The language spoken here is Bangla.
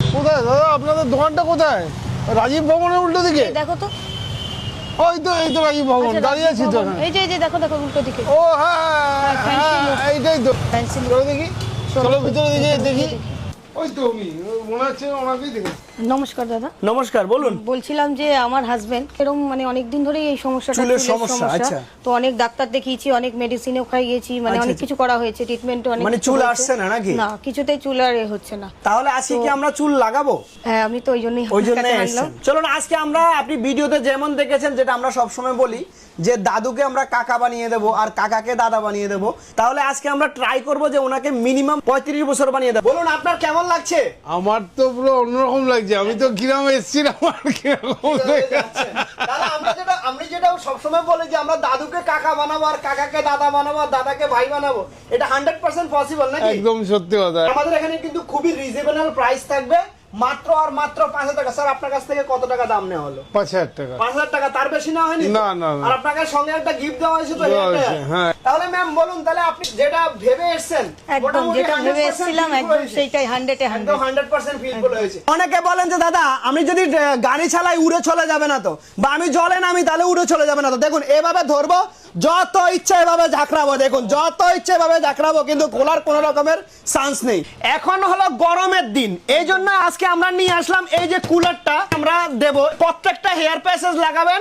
কোথায় দাদা আপনাদের দোকানটা কোথায়? রাজীব ভবনের উল্টো দিকে? দেখো তো, ওই তো এই তো রাজীব ভবন, আচ্ছা, দাঁড়িয়ে আছি তো। এই যে দেখো দেখো উল্টো দিকে। ও হ্যাঁ হ্যাঁ, এইটাই তো। ফ্যান্সি চলো দেখি, চলো ভিতরে দিকে দেখি। ওই তো উনি, মনে হচ্ছে ওনাকেই দেখি। নমস্কার দাদা, নমস্কার, বলুন। বলছিলাম যে আমার হাজবেন্ড এরকম মানে অনেকদিন ধরেই এই সমস্যাটা, চুলের সমস্যা, আচ্ছা। তো অনেক ডাক্তার দেখিয়েছি, অনেক মেডিসিনও খাইয়েছি, মানে আচ্ছা, অনেক আচ্ছা। কিছু করা হয়েছে, ট্রিটমেন্টও অনেক মানে কিছু চুল হয়েছে। আসছে না নাকি? না, কিছুতেই চুল আর হচ্ছে না। তাহলে আজকে কি আমরা চুল লাগাবো? হ্যাঁ, আমি তো ওই জন্যই ওই আপনার জন্য কাছে আনলাম। চলুন আজকে আমরা, আপনি ভিডিওতে যেমন দেখেছেন, যেটা আমরা সব সময় বলি যে দাদুকে আমরা কাকা বানিয়ে দেব আর কাকাকে দাদা বানিয়ে দেব, তাহলে আজকে আমরা ট্রাই করব যে ওনাকে মিনিমাম 35 বছর বানিয়ে দেব। বলুন আপনার কেমন লাগছে? আমার তো পুরো অন্যরকম লাগছে, আমি তো গ্রামে এসেছিলাম আর কিরকম দাদা আমরা যেটা সবসময় বলি যে আমরা দাদুকে কাকা বানাবো আর কাকাকে দাদা বানাবো আর দাদাকে ভাই বানাবো, এটা 100% পসিবল নাকি? একদম সত্যি কথা। আমাদের এখানে কিন্তু খুবই রিজনেবল প্রাইস থাকবে, মাত্র আর মাত্র 5,000 টাকা। স্যার আপনার কাছ থেকে কত টাকা দাম নেওয়া হলো? 5,000 টাকা। 5,000 টাকা, তার বেশি নেওয়া হয়নি? না, না, না। আর আপনাকে সঙ্গে একটা গিফট দেওয়া হয়েছে তো? দেওয়া হয়েছে, হ্যাঁ। তাহলে ম্যাম বলুন, তাহলে আপনি যেটা ভেবে এসেছেন একদম মোটামুটি যেটা ভেবে 100% এসেছিলাম ফিল একদম হয়েছে? সেইটাই 100-এ 100। একদম 100% ফিলফুল হয়েছে। অনেকে বলেন যে দাদা আমি যদি গাড়ি চালাই উড়ে চলে যাবে না তো, বা আমি জলে নামি তাহলে উড়ে চলে যাবে না তো? দেখুন এভাবে ধরবো, যত ইচ্ছে এভাবে ঝাঁকড়াবো, দেখুন যত ইচ্ছে এভাবে ঝাঁকড়াবো, কিন্তু খোলার কোনো রকমের চান্স নেই। এখন হলো গরমের দিন, এই জন্য আজকে আমরা নিয়ে আসলাম এই যে কুলারটা আমরা দেব। প্রত্যেকটা হেয়ার প্যাসেজ লাগাবেন।